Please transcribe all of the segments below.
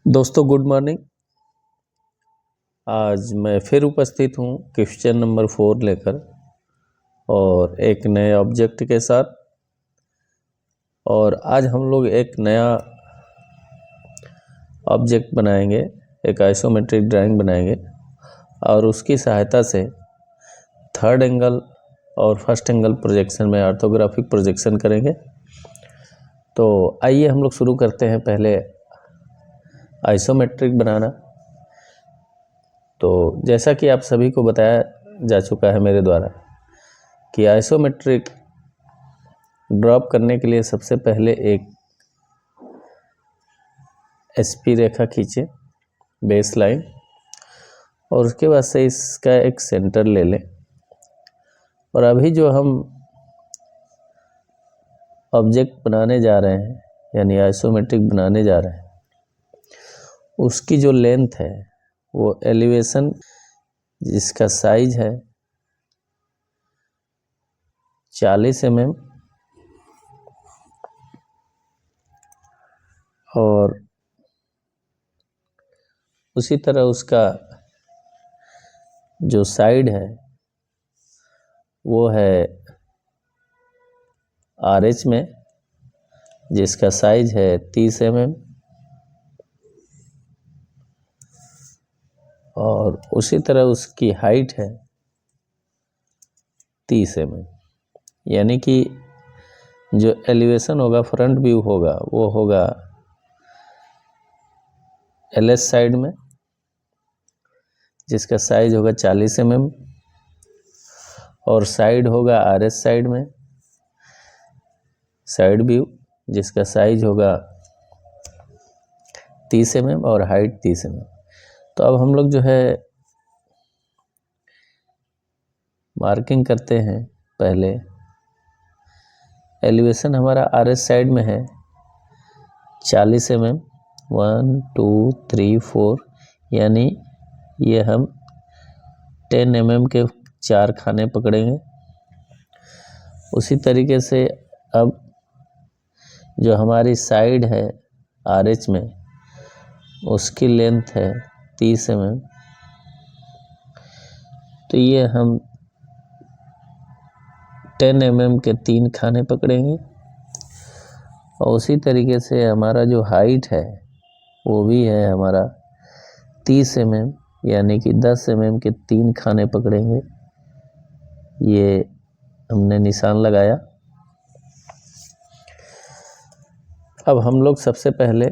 दोस्तों good morning. आज मैं फिर उपस्थित हूँ क्वेश्चन नंबर 4 लेकर और एक नए ऑब्जेक्ट के साथ। और आज हम लोग एक नया ऑब्जेक्ट बनाएंगे, एक आइसोमेट्रिक ड्राइंग बनाएंगे और उसकी सहायता से थर्ड एंगल और फर्स्ट एंगल प्रोजेक्शन में ऑर्थोग्राफिक प्रोजेक्शन करेंगे। तो आइए हम लोग शुरू करते हैं पहले आइसोमेट्रिक बनाना। तो जैसा कि आप सभी को बताया जा चुका है मेरे द्वारा कि आइसोमेट्रिक ड्रॉप करने के लिए सबसे पहले एक एसपी रेखा खींचे, बेस लाइन, और उसके बाद से इसका एक सेंटर ले लें। और अभी जो हम ऑब्जेक्ट बनाने जा रहे हैं यानी आइसोमेट्रिक बनाने जा रहे हैं, उसकी जो लेंथ है वो एलिवेशन जिसका साइज है 40 mm और उसी तरह उसका जो साइड है वो है RH में जिसका साइज है 30 mm और उसी तरह उसकी हाइट है 30 mm। यानी कि जो एलिवेशन होगा, फ्रंट व्यू होगा, वो होगा LS साइड में जिसका साइज होगा 40 mm और साइड होगा RS साइड में, साइड व्यू जिसका साइज होगा 30 mm और हाइट 30 mm। तो अब हम लोग जो है मार्किंग करते हैं। पहले एलिवेशन हमारा RS साइड में है 40 mm, 1 2 3 4, यानी ये हम 10 mm के 4 खाने पकड़ेंगे। उसी तरीके से अब जो हमारी साइड है RH में उसकी लेंथ है 30 mm, तो ये हम 10 mm के 3 खाने पकड़ेंगे। और उसी तरीके से हमारा जो हाइट है वो भी है हमारा 30 mm, यानी कि 10 mm के 3 खाने पकड़ेंगे। ये हमने निशान लगाया। अब हम लोग सबसे पहले,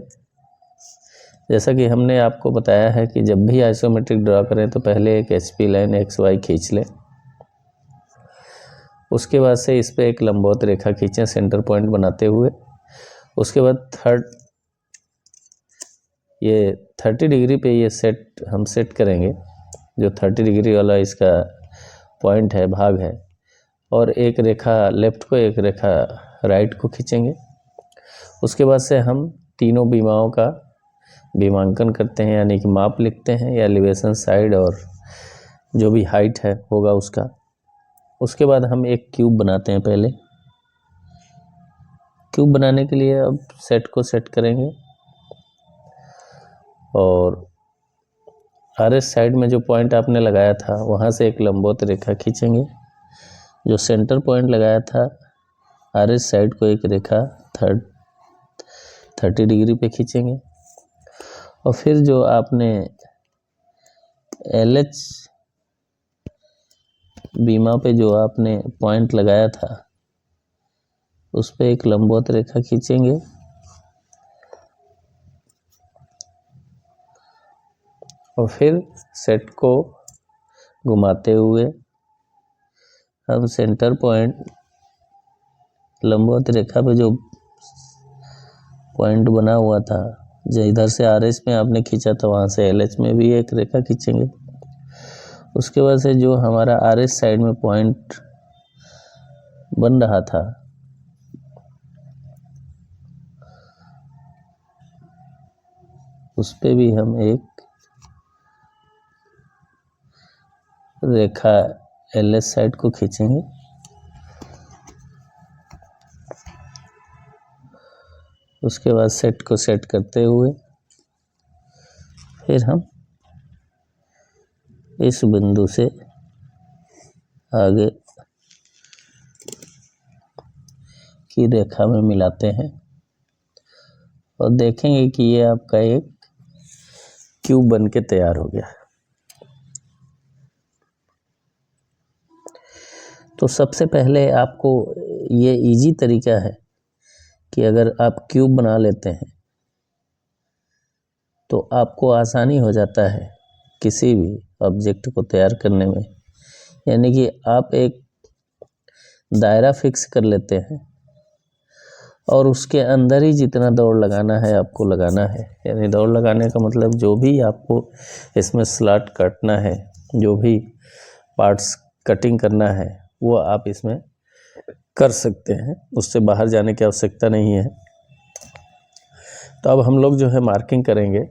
जैसा कि हमने आपको बताया है कि जब भी आइसोमेट्रिक ड्रा करें तो पहले एक HP लाइन XY खींच लें। उसके बाद से इस पे एक लंबवत रेखा खींचें सेंटर पॉइंट बनाते हुए। उसके बाद ये 30 डिग्री पे ये हम सेट करेंगे, जो 30 डिग्री वाला इसका पॉइंट है, भाग है। और एक रेखा लेफ्ट को, एक रेखा राइट को खींचेंगे। उसके बाद से हम तीनों बीमाओं का बीमांकन करते हैं, यानी कि माप लिखते हैं, या एलिवेशन, साइड और जो भी हाइट है होगा उसका। उसके बाद हम एक क्यूब बनाते हैं। पहले क्यूब बनाने के लिए अब सेट को सेट करेंगे और RS साइड में जो पॉइंट आपने लगाया था वहाँ से एक लंबवत रेखा खींचेंगे। जो सेंटर पॉइंट लगाया था RS साइड को एक रेखा 30 डिग्री पे खींचेंगे। और फिर जो आपने LH बीमा पे जो आपने पॉइंट लगाया था उस पे एक लंबवत रेखा खींचेंगे। और फिर सेट को घुमाते हुए हम सेंटर पॉइंट, लंबवत रेखा पे जो पॉइंट बना हुआ था, जो इधर से RS में आपने खींचा था वहाँ से LH में भी एक रेखा खींचेंगे। उसके बाद से जो हमारा RS साइड में पॉइंट बन रहा था उस पे भी हम एक रेखा LH साइड को खींचेंगे। उसके बाद सेट को सेट करते हुए फिर हम इस बिंदु से आगे की रेखा में मिलाते हैं और देखेंगे कि ये आपका एक क्यूब बन के तैयार हो गया। तो सबसे पहले आपको ये इजी तरीका है कि अगर आप क्यूब बना लेते हैं तो आपको आसानी हो जाता है किसी भी ऑब्जेक्ट को तैयार करने में। यानी कि आप एक दायरा फिक्स कर लेते हैं और उसके अंदर ही जितना दौड़ लगाना है आपको लगाना है। यानी दौड़ लगाने का मतलब जो भी आपको इसमें स्लॉट काटना है, जो भी पार्ट्स कटिंग करना है वो आप इसमें कर सकते हैं, उससे बाहर जाने की आवश्यकता नहीं है। तो अब हम लोग जो है मार्किंग करेंगे।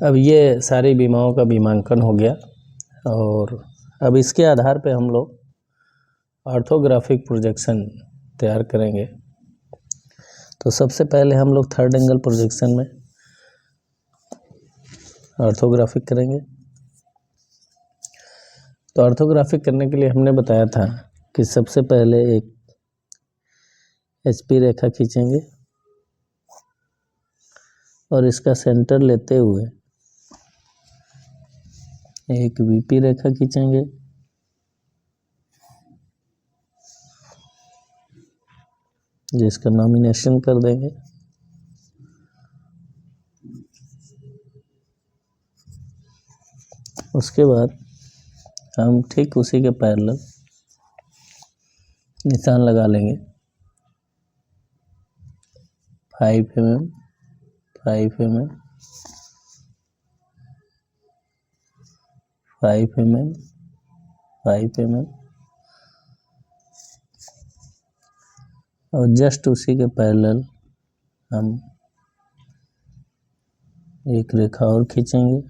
अब ये सारी बीमाओं का बीमांकन हो गया और अब इसके आधार पे हम लोग ऑर्थोग्राफिक प्रोजेक्शन तैयार करेंगे। तो सबसे पहले हम लोग थर्ड एंगल प्रोजेक्शन में ऑर्थोग्राफिक करेंगे। तो ऑर्थोग्राफिक करने के लिए हमने बताया था कि सबसे पहले एक HP रेखा खींचेंगे और इसका सेंटर लेते हुए एक VP रेखा खींचेंगे, जिसका नॉमिनेशन कर देंगे। उसके बाद हम ठीक उसी के पैरेलल निशान लगा लेंगे 5 mm, 5 mm, 5 mm, 5 mm, और जस्ट उसी के पैरेलल हम एक रेखा और खींचेंगे।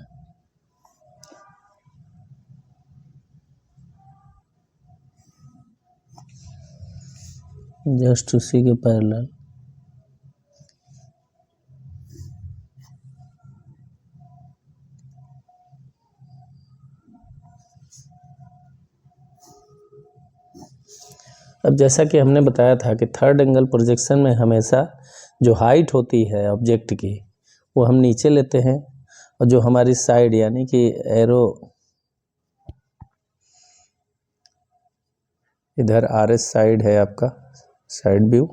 जस्ट उसी के पैरेलल अब जैसा कि हमने बताया था कि थर्ड एंगल प्रोजेक्शन में हमेशा जो हाइट होती है ऑब्जेक्ट की वो हम नीचे लेते हैं, और जो हमारी साइड यानी कि एरो इधर RS साइड है आपका साइड व्यू,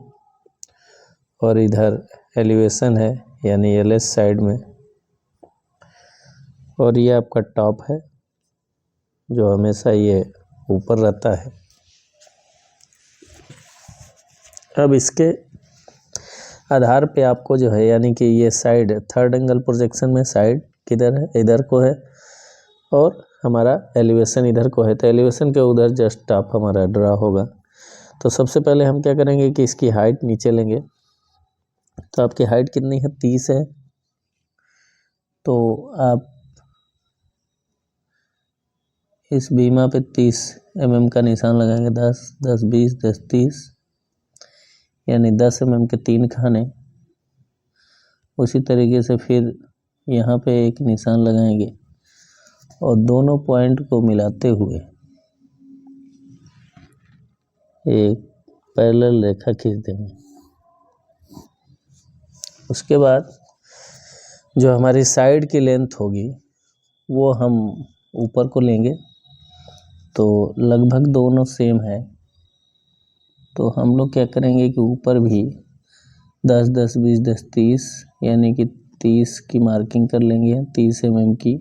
और इधर एलिवेशन है यानी LS साइड में, और ये आपका टॉप है जो हमेशा ये ऊपर रहता है। अब इसके आधार पे आपको जो है यानी कि ये साइड थर्ड एंगल प्रोजेक्शन में साइड किधर है, इधर को है, और हमारा एलिवेशन इधर को है, तो एलिवेशन के उधर जस्ट टॉप हमारा ड्रा होगा। तो सबसे पहले हम क्या करेंगे कि इसकी हाइट नीचे लेंगे। तो आपकी हाइट कितनी है, 30 है, तो आप इस बीमा पे 30 mm का निशान लगाएंगे। 10, 10, 20, 10, 30 यानी 10 mm के 3 खाने। उसी तरीके से फिर यहाँ पे एक निशान लगाएंगे और दोनों पॉइंट को मिलाते हुए एक पैरेलल रेखा खींच देंगे। उसके बाद जो हमारी साइड की लेंथ होगी वो हम ऊपर को लेंगे, तो लगभग दोनों सेम है, तो हम लोग क्या करेंगे कि ऊपर भी 10, 10, 20, 10, 30 यानी कि 30 की मार्किंग कर लेंगे, 30 mm की,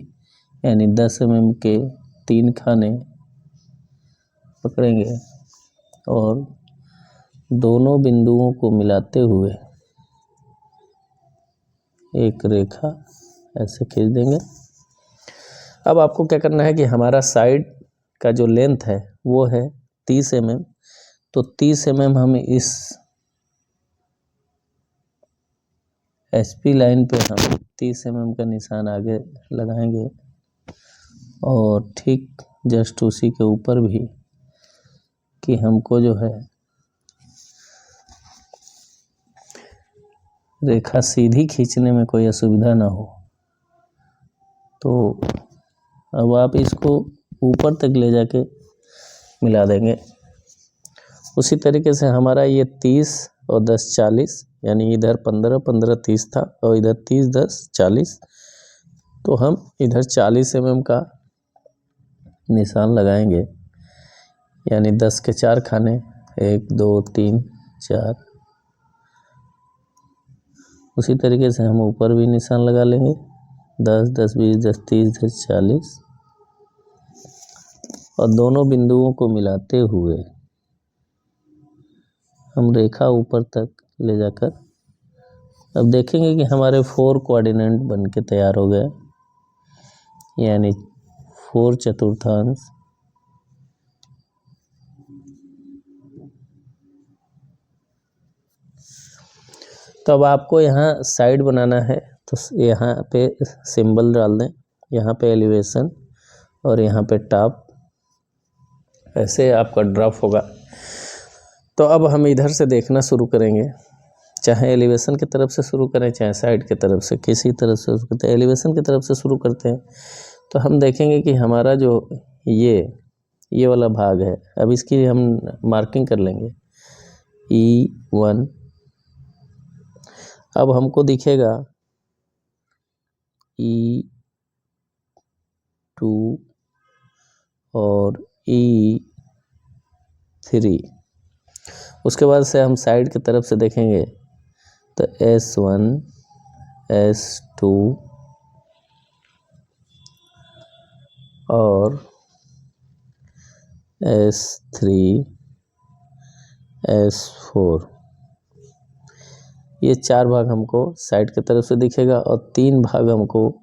यानी 10 mm के 3 खाने पकड़ेंगे और दोनों बिंदुओं को मिलाते हुए एक रेखा ऐसे खींच देंगे। अब आपको क्या करना है कि हमारा साइड का जो लेंथ है वो है 30 mm, तो 30 mm हम इस HP लाइन पे हम 30 mm का निशान आगे लगाएंगे, और ठीक जस्ट उसी के ऊपर भी कि हमको जो है रेखा सीधी खींचने में कोई असुविधा ना हो, तो अब आप इसको ऊपर तक ले जाके मिला देंगे। उसी तरीके से हमारा ये 30 और 10, 40 यानी इधर 15, 15, 30 था, और इधर 30, 10, 40, तो हम इधर 40 mm का निशान लगाएंगे, यानी 10 के 4 खाने, 1, 2, 3, 4। उसी तरीके से हम ऊपर भी निशान लगा लेंगे, 10, 10, 20, 10, 30, 10, 40, और दोनों बिंदुओं को मिलाते हुए हम रेखा ऊपर तक ले जाकर अब देखेंगे कि हमारे 4 कोऑर्डिनेट बन के तैयार हो गए, यानी 4 चतुर्थांश तो अब आपको यहाँ साइड बनाना है, तो यहाँ पे सिंबल डाल दें, यहाँ पे एलिवेशन और यहाँ पे टॉप, ऐसे आपका ड्राफ्ट होगा। तो अब हम इधर से देखना शुरू करेंगे, चाहे एलिवेशन की तरफ से शुरू करें चाहे साइड की तरफ से, किसी तरफ से शुरू करते हैं। एलिवेशन की तरफ से शुरू करते हैं तो हम देखेंगे कि हमारा जो ये वाला भाग है, अब इसकी हम मार्किंग कर लेंगे E1। अब हमको दिखेगा E2 और E3। उसके बाद से हम साइड की तरफ से देखेंगे तो S1, S2 और S3, S4, ये 4 भाग हमको साइड की तरफ से दिखेगा, और 3 भाग हमको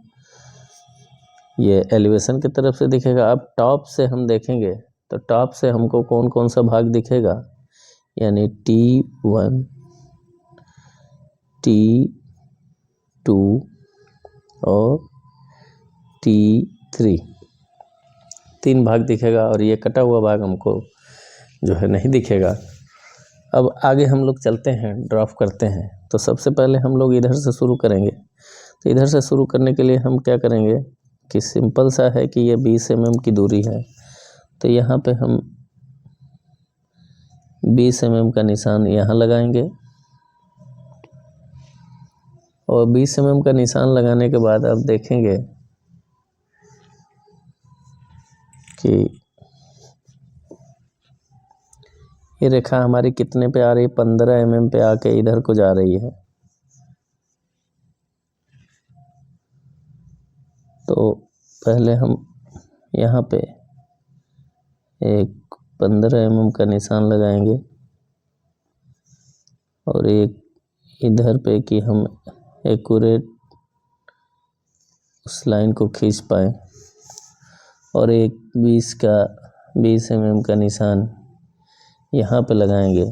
ये एलिवेशन की तरफ से दिखेगा। अब टॉप से हम देखेंगे तो टॉप से हमको कौन कौन सा भाग दिखेगा, यानी T1 T2 और T3 3 भाग दिखेगा और ये कटा हुआ भाग हमको जो है नहीं दिखेगा। अब आगे हम लोग चलते हैं, ड्राफ करते हैं। तो सबसे पहले हम लोग इधर से शुरू करेंगे। तो इधर से शुरू करने के लिए हम क्या करेंगे कि सिंपल सा है कि ये 20 mm की दूरी है, तो यहाँ पे हम 20 mm का निशान यहाँ लगाएंगे और 20 mm का निशान लगाने के बाद अब देखेंगे कि ये रेखा हमारी कितने पे आ रही है, 15 mm पे आके इधर को जा रही है। तो पहले हम यहाँ पे एक 15 mm का निशान लगाएंगे और एक इधर पे कि हम एक्यूरेट उस लाइन को खींच पाए, और एक 20 mm का निशान यहाँ पे लगाएंगे।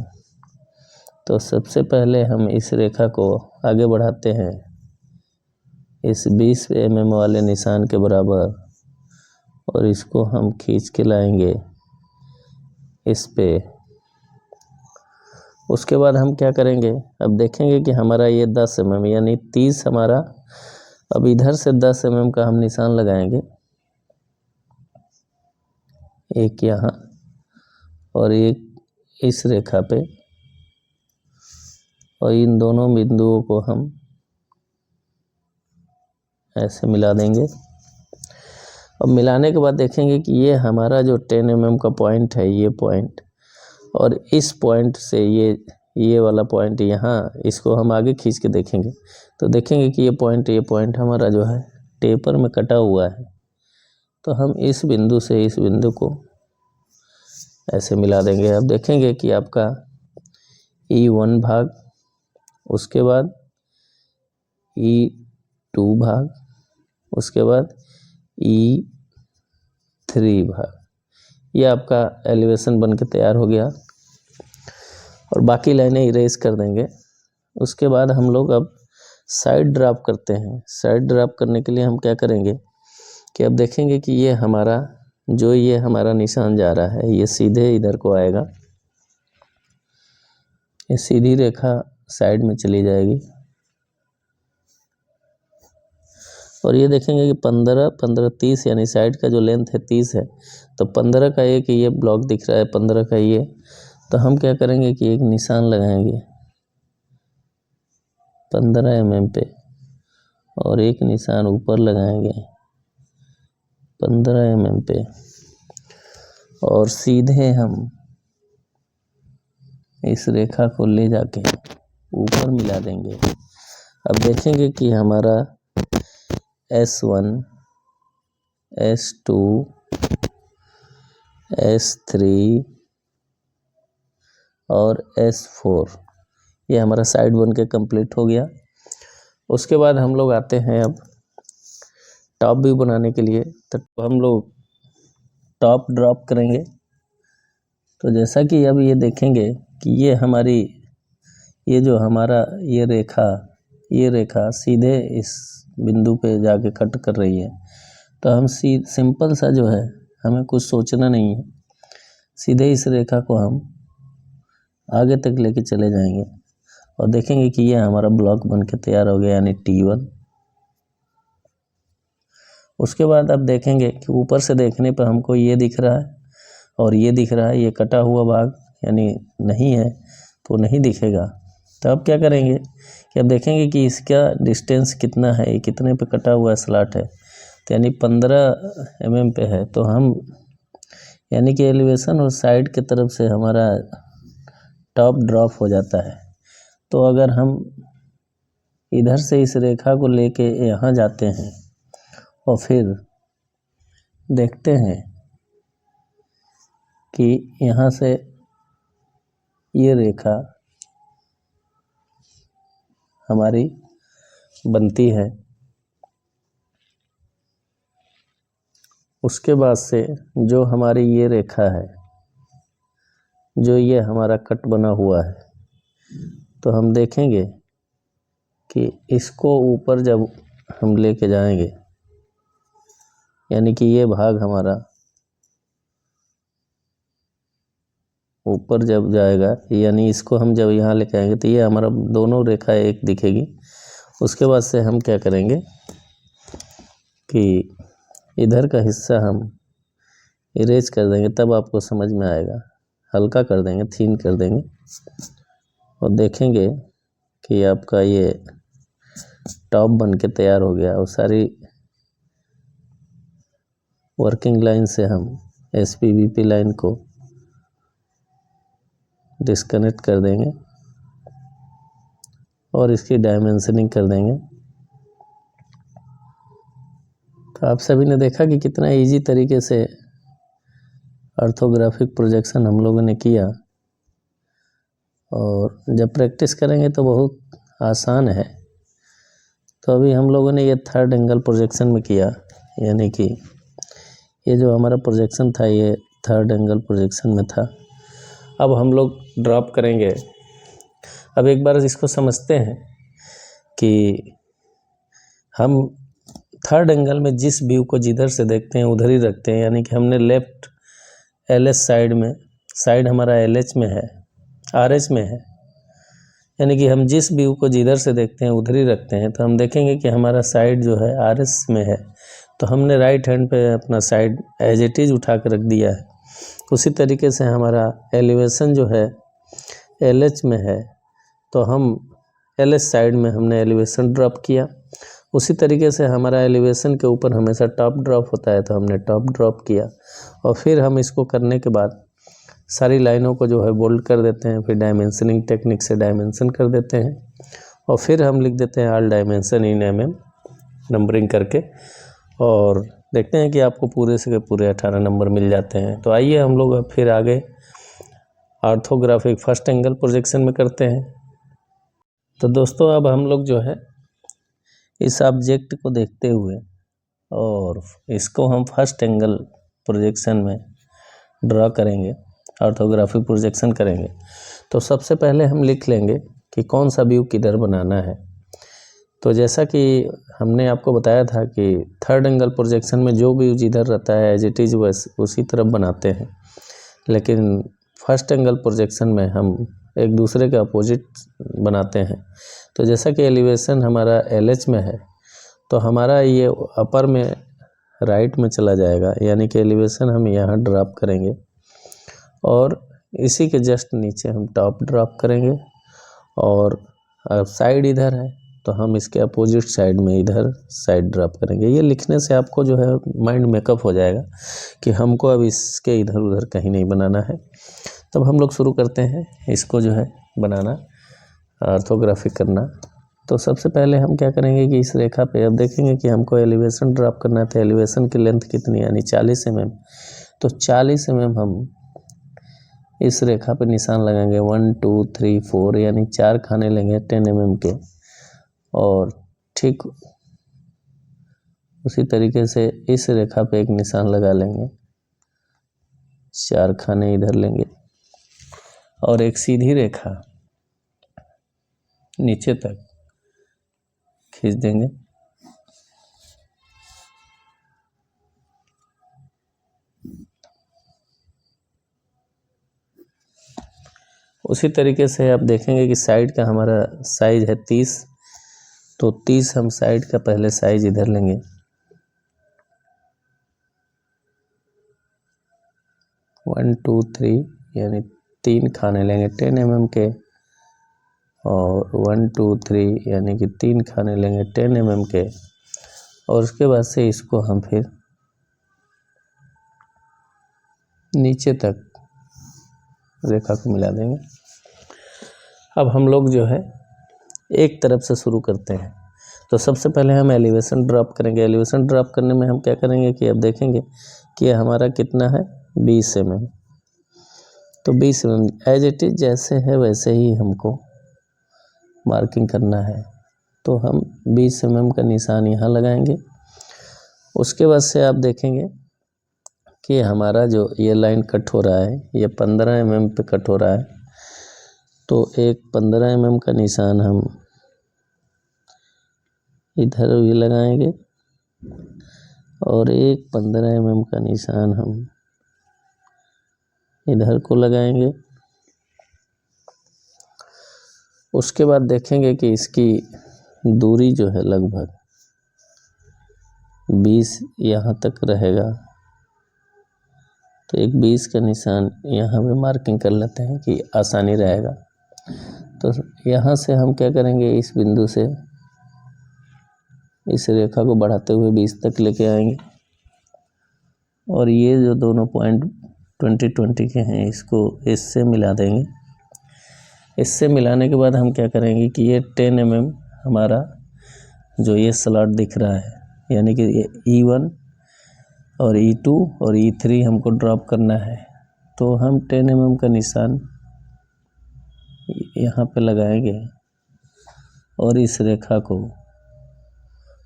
तो सबसे पहले हम इस रेखा को आगे बढ़ाते हैं इस 20 mm वाले निशान के बराबर, और इसको हम खींच के लाएंगे इस पे। उसके बाद हम क्या करेंगे, अब देखेंगे कि हमारा ये 10 mm यानी 30 हमारा, अब इधर से 10 mm का हम निशान लगाएंगे, एक यहाँ और एक इस रेखा पे, और इन दोनों बिंदुओं को हम ऐसे मिला देंगे। अब मिलाने के बाद देखेंगे कि ये हमारा जो 10 mm का पॉइंट है, ये पॉइंट और इस पॉइंट से ये वाला पॉइंट यहाँ, इसको हम आगे खींच के देखेंगे तो देखेंगे कि ये पॉइंट हमारा जो है टेपर में कटा हुआ है। तो हम इस बिंदु से इस बिंदु को ऐसे मिला देंगे। अब देखेंगे कि आपका E1 भाग, उसके बाद E2 भाग, उसके बाद E3 भाग, ये आपका एलिवेशन बन के तैयार हो गया और बाकी लाइनें इरेज कर देंगे। उसके बाद हम लोग अब साइड ड्राप करते हैं। साइड ड्राप करने के लिए हम क्या करेंगे कि अब देखेंगे कि ये हमारा निशान जा रहा है, ये सीधे इधर को आएगा, ये सीधी रेखा साइड में चली जाएगी और ये देखेंगे कि 15 30 यानी साइड का जो लेंथ है 30 है, तो 15 का एक ये ब्लॉक दिख रहा है, 15 का ये, तो हम क्या करेंगे कि एक निशान लगाएंगे 15 mm पे और एक निशान ऊपर लगाएंगे 15 mm पे और सीधे हम इस रेखा को ले जाके ऊपर मिला देंगे। अब देखेंगे कि हमारा S1 S2 S3 और S4 ये हमारा साइड बन के कंप्लीट हो गया। उसके बाद हम लोग आते हैं अब टॉप व्यू बनाने के लिए। तो हम लोग टॉप ड्रॉप करेंगे। तो जैसा कि अब ये देखेंगे कि ये जो हमारा ये रेखा सीधे इस बिंदु पे जाके कट कर रही है। तो हम सिंपल सा जो है, हमें कुछ सोचना नहीं है, सीधे इस रेखा को हम आगे तक लेके चले जाएंगे और देखेंगे कि ये हमारा ब्लॉक बन के तैयार हो गया, यानी T1। उसके बाद अब देखेंगे कि ऊपर से देखने पर हमको ये दिख रहा है और ये दिख रहा है, ये कटा हुआ भाग यानी नहीं है तो नहीं दिखेगा। तो अब क्या करेंगे कि अब देखेंगे कि इसका डिस्टेंस कितना है, ये कितने पे कटा हुआ स्लॉट है, तो यानी 15 mm पे है। तो हम यानी कि एलिवेशन और साइड की तरफ से हमारा टॉप ड्रॉप हो जाता है। तो अगर हम इधर से इस रेखा को लेके यहाँ जाते हैं और फिर देखते हैं कि यहाँ से ये रेखा हमारी बनती है, उसके बाद से जो हमारी ये रेखा है जो ये हमारा कट बना हुआ है, तो हम देखेंगे कि इसको ऊपर जब हम लेके जाएंगे, यानी कि ये भाग हमारा ऊपर जब जाएगा, यानी इसको हम जब यहाँ लेके आएंगे तो ये हमारा दोनों रेखा एक दिखेगी। उसके बाद से हम क्या करेंगे कि इधर का हिस्सा हम इरेज कर देंगे, तब आपको समझ में आएगा। हल्का कर देंगे, थीन कर देंगे और देखेंगे कि आपका ये टॉप बन के तैयार हो गया। और सारी वर्किंग लाइन से हम SPBP लाइन को डिस्कनेक्ट कर देंगे और इसकी डायमेंशनिंग कर देंगे। तो आप सभी ने देखा कि कितना इजी तरीके से ऑर्थोग्राफिक प्रोजेक्शन हम लोगों ने किया, और जब प्रैक्टिस करेंगे तो बहुत आसान है। तो अभी हम लोगों ने ये थर्ड एंगल प्रोजेक्शन में किया, यानी कि ये जो हमारा प्रोजेक्शन था ये थर्ड एंगल प्रोजेक्शन में था। अब हम लोग ड्रॉप करेंगे। अब एक बार इसको समझते हैं कि हम थर्ड एंगल में जिस व्यू को जिधर से देखते हैं उधर ही रखते हैं, यानी कि हमने लेफ्ट LH साइड में, साइड हमारा LH में है, RH में है, यानी कि हम जिस व्यू को जिधर से देखते हैं उधर ही रखते हैं। तो हम देखेंगे कि हमारा साइड जो है RS में है, तो हमने राइट हैंड पे अपना साइड एज इट इज़ उठा कर रख दिया है। उसी तरीके से हमारा एलिवेशन जो है LH में है, तो हम LH साइड में हमने एलिवेशन ड्रॉप किया। उसी तरीके से हमारा एलिवेशन के ऊपर हमेशा टॉप ड्रॉप होता है, तो हमने टॉप ड्रॉप किया। और फिर हम इसको करने के बाद सारी लाइनों को जो है बोल्ड कर देते हैं, फिर डायमेंशनिंग टेक्निक से डायमेंशन कर देते हैं, और फिर हम लिख देते हैं all dimension in mm numbering करके, और देखते हैं कि आपको पूरे से पूरे 18 नंबर मिल जाते हैं। तो आइए हम लोग अब फिर आगे ऑर्थोग्राफिक फर्स्ट एंगल प्रोजेक्शन में करते हैं। तो दोस्तों अब हम लोग जो है इस ऑब्जेक्ट को देखते हुए और इसको हम फर्स्ट एंगल प्रोजेक्शन में ड्रा करेंगे, ऑर्थोग्राफिक प्रोजेक्शन करेंगे। तो सबसे पहले हम लिख लेंगे कि कौन सा व्यू किधर बनाना है। तो जैसा कि हमने आपको बताया था कि थर्ड एंगल प्रोजेक्शन में जो व्यू जिधर रहता है एज इट इज़ उसी तरफ बनाते हैं, लेकिन फर्स्ट एंगल प्रोजेक्शन में हम एक दूसरे के अपोजिट बनाते हैं। तो जैसा कि एलिवेशन हमारा LH में है, तो हमारा ये अपर में राइट में चला जाएगा, यानी कि एलिवेशन हम यहाँ ड्रॉप करेंगे और इसी के जस्ट नीचे हम टॉप ड्रॉप करेंगे। और साइड इधर है तो हम इसके अपोजिट साइड में इधर साइड ड्रॉप करेंगे। ये लिखने से आपको जो है माइंड मेकअप हो जाएगा कि हमको अब इसके इधर उधर कहीं नहीं बनाना है। तब हम लोग शुरू करते हैं इसको जो है बनाना, ऑर्थोग्राफिक करना। तो सबसे पहले हम क्या करेंगे कि इस रेखा पे अब देखेंगे कि हमको एलिवेशन ड्रॉप करना है। तो एलिवेशन की लेंथ कितनी, यानी 40 mm। तो 40 mm हम इस रेखा पे निशान लगाएंगे 1 2 3 4, यानी 4 खाने लेंगे 10 mm के। और ठीक उसी तरीके से इस रेखा पे एक निशान लगा लेंगे, 4 खाने इधर लेंगे और एक सीधी रेखा नीचे तक खींच देंगे। उसी तरीके से आप देखेंगे कि साइड का हमारा साइज है 30, तो 30 हम साइड का पहले साइज इधर लेंगे, वन टू थ्री, यानी 3 खाने लेंगे 10 mm के, और 1 2 3 यानी कि 3 खाने लेंगे 10 mm के। और उसके बाद से इसको हम फिर नीचे तक रेखा को मिला देंगे। अब हम लोग जो है एक तरफ से शुरू करते हैं। तो सबसे पहले हम एलिवेशन ड्रॉप करेंगे। एलिवेशन ड्रॉप करने में हम क्या करेंगे कि अब देखेंगे कि हमारा कितना है 20 mm। तो 20 mm एज इट इज जैसे है वैसे ही हमको मार्किंग करना है। तो हम 20 mm का निशान यहाँ लगाएंगे। उसके बाद से आप देखेंगे कि हमारा जो ये लाइन कट हो रहा है ये 15 mm पे कट हो रहा है, तो एक 15 mm का निशान हम इधर भी लगाएंगे और एक 15 mm का निशान हम इधर को लगाएंगे। उसके बाद देखेंगे कि इसकी दूरी जो है लगभग 20 यहाँ तक रहेगा, तो एक 20 का निशान यहाँ पे मार्किंग कर लेते हैं कि आसानी रहेगा। तो यहाँ से हम क्या करेंगे, इस बिंदु से इस रेखा को बढ़ाते हुए 20 तक लेके आएंगे और ये जो दोनों पॉइंट 20-20 के हैं इसको इससे मिला देंगे। इससे मिलाने के बाद हम क्या करेंगे कि ये 10 mm हमारा जो ये स्लॉट दिख रहा है, यानी कि ये E1 और E2 और E3 हमको ड्रॉप करना है, तो हम 10 mm का निशान यहाँ पे लगाएंगे और इस रेखा को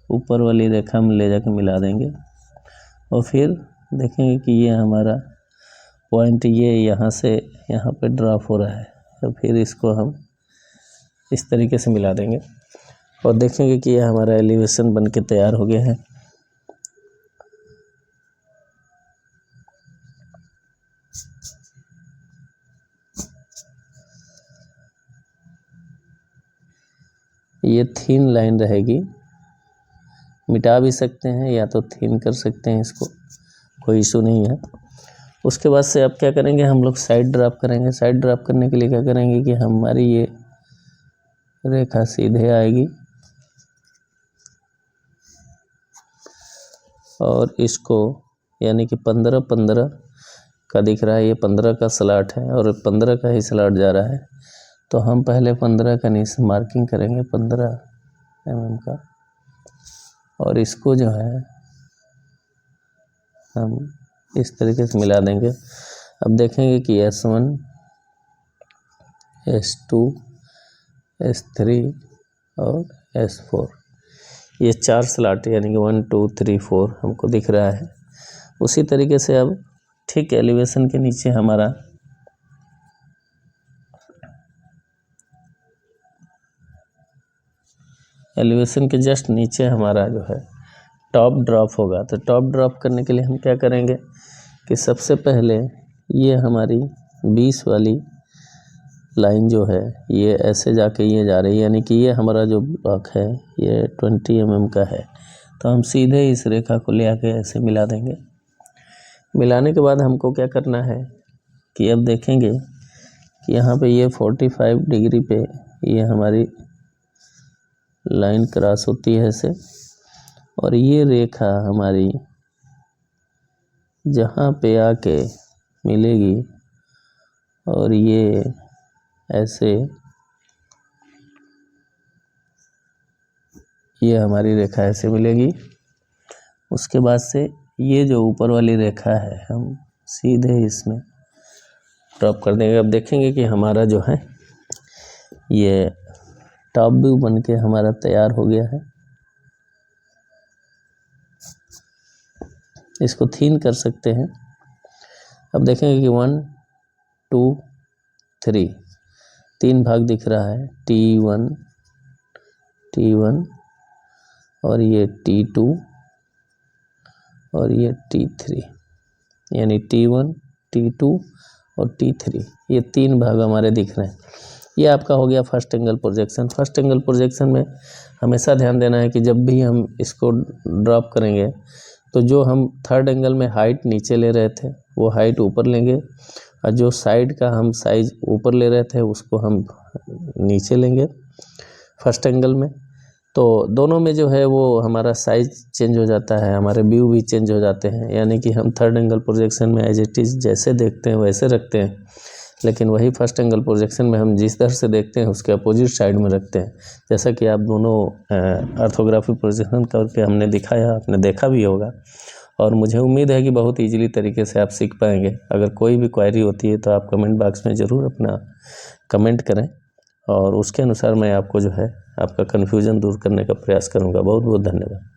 ऊपर वाली रेखा में ले जाकर मिला देंगे और फिर देखेंगे कि ये हमारा पॉइंट ये यहाँ से यहाँ पे ड्रॉप हो रहा है, तो फिर इसको हम इस तरीके से मिला देंगे और देखेंगे कि ये हमारा एलिवेशन बन के तैयार हो गया है। ये थीन लाइन रहेगी, मिटा भी सकते हैं या तो थीन कर सकते हैं, इसको कोई इशू नहीं है। उसके बाद से अब क्या करेंगे, हम लोग साइड ड्रॉप करेंगे। साइड ड्रॉप करने के लिए क्या करेंगे कि हमारी ये रेखा सीधे आएगी और इसको यानी कि 15-15 का दिख रहा है, ये 15 का स्लॉट है और 15 का ही स्लॉट जा रहा है, तो हम पहले 15 का निशान मार्किंग करेंगे 15 mm का और इसको जो है हम इस तरीके से मिला देंगे। अब देखेंगे कि S1 S2 S3 और S4 ये 4 स्लॉट यानी कि 1 2 3 4 हमको दिख रहा है। उसी तरीके से अब ठीक एलिवेशन के नीचे हमारा एलिवेशन के जस्ट नीचे हमारा जो है टॉप ड्रॉप होगा। तो टॉप ड्रॉप करने के लिए हम क्या करेंगे कि सबसे पहले ये हमारी 20 वाली लाइन जो है ये ऐसे जाके ये जा रही है, यानी कि ये हमारा जो ब्लॉक है ये 20 mm का है, तो हम सीधे इस रेखा को ले आके ऐसे मिला देंगे। मिलाने के बाद हमको क्या करना है कि अब देखेंगे कि यहाँ पे ये 45 डिग्री पे ये हमारी लाइन क्रॉस होती है ऐसे, और ये रेखा हमारी जहाँ पे आके मिलेगी और ये ऐसे ये हमारी रेखा ऐसे मिलेगी। उसके बाद से ये जो ऊपर वाली रेखा है हम सीधे इसमें ड्रॉप कर देंगे। अब देखेंगे कि हमारा जो है ये टॉप व्यू बन के हमारा तैयार हो गया है। इसको थीन कर सकते हैं। अब देखेंगे कि 1 2 3 3 भाग दिख रहा है, T1 और ये T2 और ये T3, यानी T1 T2 और T3 ये 3 भाग हमारे दिख रहे हैं। ये आपका हो गया first angle projection. First angle projection में हमेशा ध्यान देना है कि जब भी हम इसको ड्रॉप करेंगे तो जो हम थर्ड एंगल में हाइट नीचे ले रहे थे वो हाइट ऊपर लेंगे, और जो साइड का हम साइज ऊपर ले रहे थे उसको हम नीचे लेंगे फर्स्ट एंगल में। तो दोनों में जो है वो हमारा साइज चेंज हो जाता है, हमारे व्यू भी चेंज हो जाते हैं, यानी कि हम थर्ड एंगल प्रोजेक्शन में एज इट इज़ जैसे देखते हैं वैसे रखते हैं, लेकिन वही फर्स्ट एंगल प्रोजेक्शन में हम जिस तरह से देखते हैं उसके अपोजिट साइड में रखते हैं। जैसा कि आप दोनों ऑर्थोग्राफी प्रोजेक्शन करके हमने दिखाया, आपने देखा भी होगा, और मुझे उम्मीद है कि बहुत ईजिली तरीके से आप सीख पाएंगे। अगर कोई भी क्वेरी होती है तो आप कमेंट बॉक्स में ज़रूर अपना कमेंट करें और उसके अनुसार मैं आपको जो है आपका कन्फ्यूज़न दूर करने का प्रयास करूँगा। बहुत बहुत धन्यवाद।